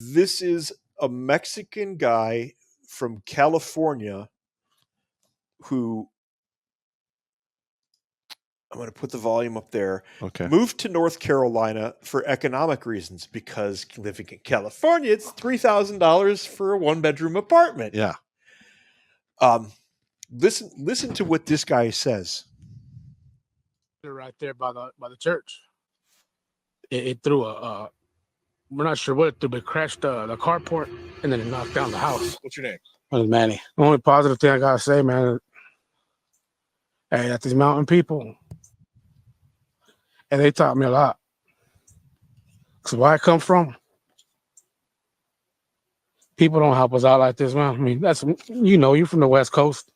This is a Mexican guy from California who, I'm going to put the volume up there, Okay. moved to North Carolina for economic reasons because living in California, it's $3,000 for a one-bedroom apartment. Yeah. Listen to what this guy says. They're right there by the church. It threw we're not sure what it threw, but it crashed the carport and then it knocked down the house. What's your name? My name's Manny. The only positive thing I gotta say, man, hey, that these mountain people, and they taught me a lot. Cause where I come from, people don't help us out like this, man. I mean, that's, you're from the West Coast.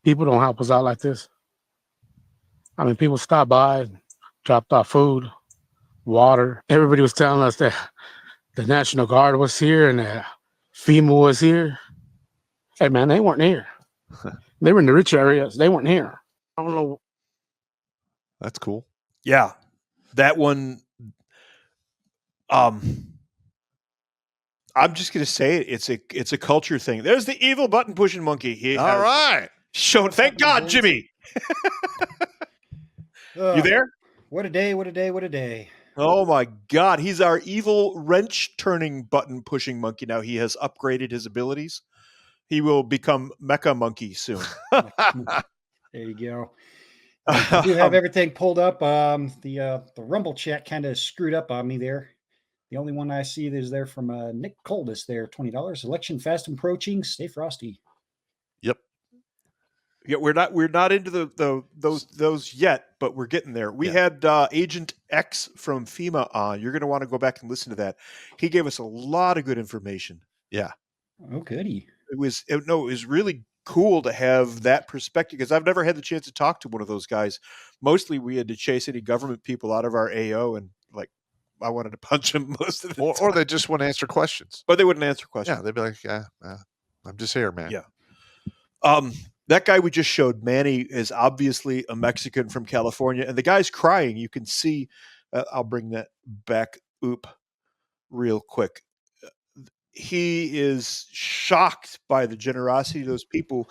People don't help us out like this. I mean, people stop by, dropped off food, water. Everybody was telling us that the National Guard was here and that FEMA was here. Hey, man, they weren't here. They were in the rich areas. They weren't here. I don't know. That's cool. Yeah, that one. I'm just gonna say it. It's a culture thing. There's the evil button pushing monkey. All right. Shown. Thank God, Jimmy. You there? What a day! What a day! What a day! Oh my God, he's our evil wrench turning button pushing monkey. Now he has upgraded his abilities. He will become Mecha Monkey soon. There you go. I do have everything pulled up. The Rumble chat kind of screwed up on me there. The only one I see is there from Nick Coldus there, $20. Election fast approaching. Stay frosty. Yep. Yeah, we're not into those yet, but we're getting there. We had Agent X from FEMA on. You're going to want to go back and listen to that. He gave us a lot of good information. Yeah. Oh, goody. It was really cool to have that perspective because I've never had the chance to talk to one of those guys. Mostly we had to chase any government people out of our AO and I wanted to punch them most of the time. Or they just wouldn't answer questions. But they wouldn't answer questions. Yeah, they'd be like, I'm just here, man. Yeah. That guy we just showed, Manny, is obviously a Mexican from California, and the guy's crying. You can see, I'll bring that back real quick. He is shocked by the generosity of those people,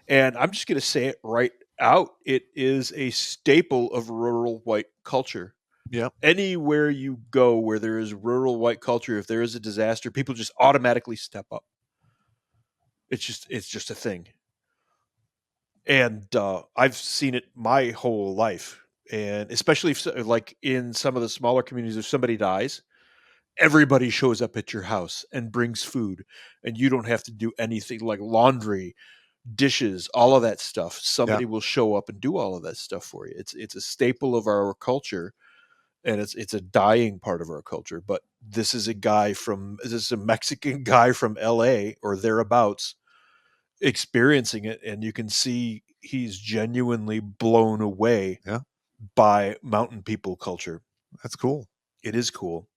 and I'm just going to say it right out. It is a staple of rural white culture. Yeah. Anywhere you go where there is rural white culture, if there is a disaster, people just automatically step up. It's just a thing. And I've seen it my whole life. And especially if, like in some of the smaller communities, if somebody dies, everybody shows up at your house and brings food. And you don't have to do anything like laundry, dishes, all of that stuff. Somebody will show up and do all of that stuff for you. It's a staple of our culture. And it's a dying part of our culture. But this is a Mexican guy from LA or thereabouts experiencing it, and you can see he's genuinely blown away by mountain people culture. That's cool. It is cool.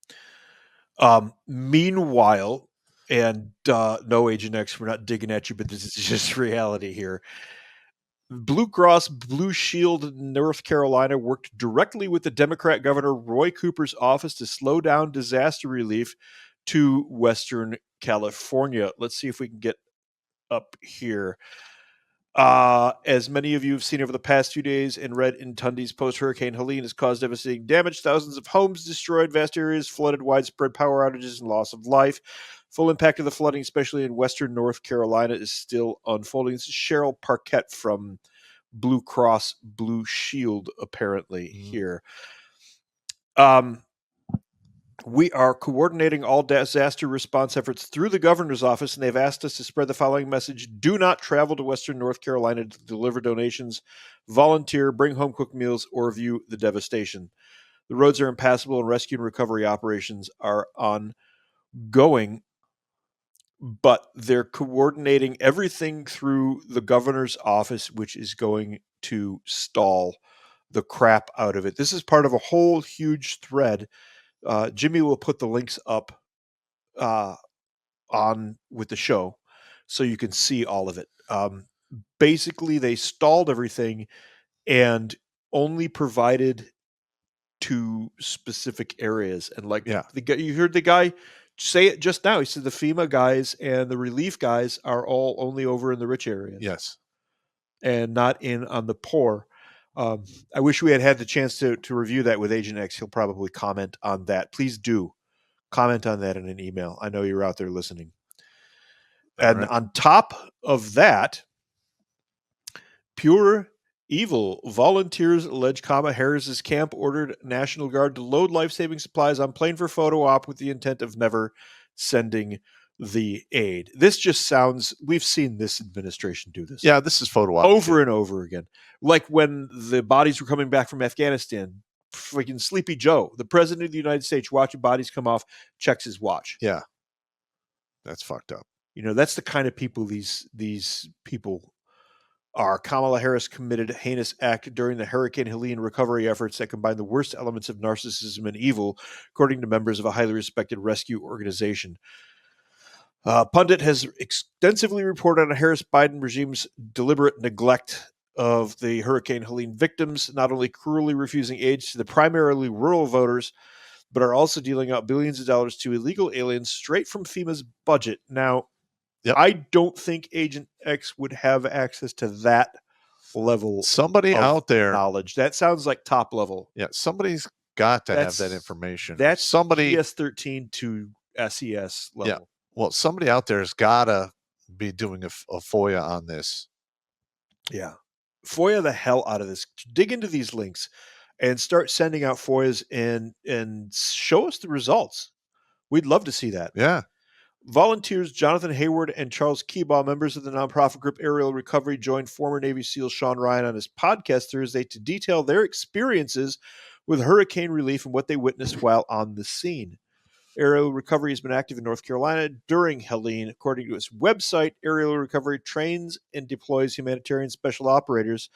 Meanwhile, and no, Agent X, we're not digging at you, but this is just reality here. Blue Cross Blue Shield North Carolina worked directly with the Democrat Governor Roy Cooper's office to slow down disaster relief to Western California. Let's see if we can get up here. As many of you have seen over the past few days and read in Tunde's post, Hurricane Helene has caused devastating damage, thousands of homes destroyed, vast areas flooded, widespread power outages, and loss of life. Full impact of the flooding, especially in western North Carolina, is still unfolding. This is Cheryl Parkett from Blue Cross Blue Shield, apparently, here. We are coordinating all disaster response efforts through the governor's office, and they've asked us to spread the following message. Do not travel to Western North Carolina to deliver donations, volunteer, bring home cooked meals, or view the devastation. The roads are impassable, and rescue and recovery operations are ongoing, but they're coordinating everything through the governor's office, which is going to stall the crap out of it. This is part of a whole huge thread. Jimmy will put the links up on with the show so you can see all of it. Basically, they stalled everything and only provided to specific areas. And like, Yeah. you heard the guy say it just now. He said the FEMA guys and the relief guys are all only over in the rich areas. Yes. And not in on the poor. I wish we had the chance to review that with Agent X. He'll probably comment on that. Please do comment on that in an email. I know you're out there listening. And on top of that, pure evil. Volunteers allege Kamala Harris's camp ordered National Guard to load life-saving supplies on plane for photo op with the intent of never sending the aid. This just sounds, we've seen this administration do this. Yeah, this is photo op over and over again. Like when the bodies were coming back from Afghanistan, freaking Sleepy Joe, the president of the United States, watching bodies come off, checks his watch. Yeah. That's fucked up. You know, that's the kind of people these people are. Kamala Harris committed a heinous act during the Hurricane Helene recovery efforts that combine the worst elements of narcissism and evil, according to members of a highly respected rescue organization. Pundit has extensively reported on Harris-Biden regime's deliberate neglect of the Hurricane Helene victims, not only cruelly refusing aid to the primarily rural voters, but are also dealing out billions of dollars to illegal aliens straight from FEMA's budget. Now, I don't think Agent X would have access to that level somebody out there knowledge. That sounds like top level. Yeah, somebody's got to have that information. That's somebody PS13 to SES level. Yeah. Well, somebody out there has got to be doing a FOIA on this. Yeah. FOIA the hell out of this. Dig into these links and start sending out FOIAs and show us the results. We'd love to see that. Yeah. Volunteers Jonathan Hayward and Charles Keebaugh, members of the nonprofit group Aerial Recovery, joined former Navy SEAL Sean Ryan on his podcast Thursday to detail their experiences with hurricane relief and what they witnessed while on the scene. Aerial Recovery has been active in North Carolina during Helene. According to its website, Aerial Recovery trains and deploys humanitarian special operators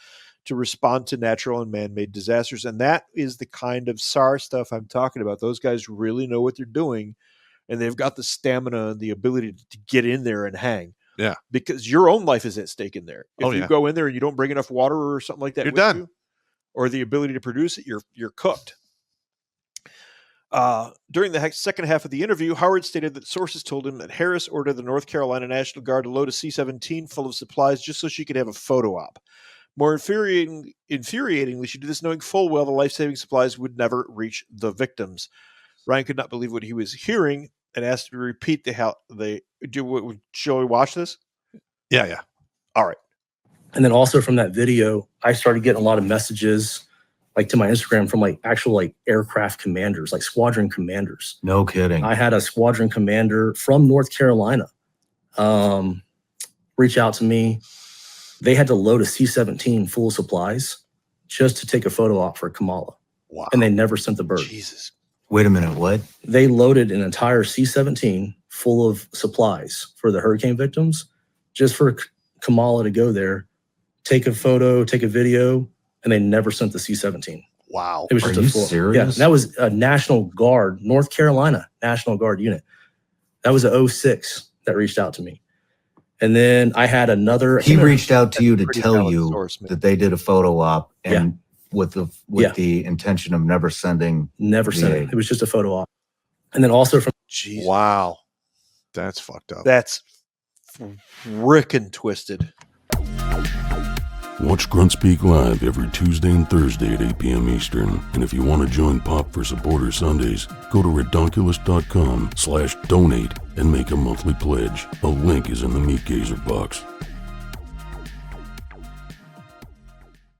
to respond to natural and man-made disasters. And that is the kind of SAR stuff I'm talking about. Those guys really know what they're doing, and they've got the stamina and the ability to get in there and hang. Yeah. Because your own life is at stake in there. If you yeah. go in there and you don't bring enough water or something like that, you're done. You, or the ability to produce it, you're cooked. During the second half of the interview, Howard stated that sources told him that Harris ordered the North Carolina National Guard to load a C-17 full of supplies just so she could have a photo op. More infuriatingly, she did this knowing full well the life-saving supplies would never reach the victims. Ryan could not believe what he was hearing and asked to repeat shall we watch this? Yeah. All right. And then also from that video, I started getting a lot of messages like to my Instagram from like actual like aircraft commanders, like squadron commanders. No kidding. I had a squadron commander from North Carolina reach out to me. They had to load a C-17 full of supplies just to take a photo op for Kamala. Wow. And they never sent the bird. Jesus. Wait a minute, what? They loaded an entire C-17 full of supplies for the hurricane victims just for Kamala to go there, take a photo, take a video, and they never sent the C-17. Wow. It was just Are a you full. serious? Yeah, that was a National Guard, North Carolina National Guard unit. That was a 06 that reached out to me. And then I had another. He reached out to you to Pretty tell valid you source, man. that they did a photo op and with the intention of never sending. Never sent it. It was just a photo op. And then also from. Jesus. Wow. That's fucked up. That's frickin' twisted. Watch Grunt Speak live every Tuesday and Thursday at 8 p.m. Eastern. And if you want to join Pop for Supporter Sundays, go to redonkulous.com/donate and make a monthly pledge. A link is in the Meat Gazer box.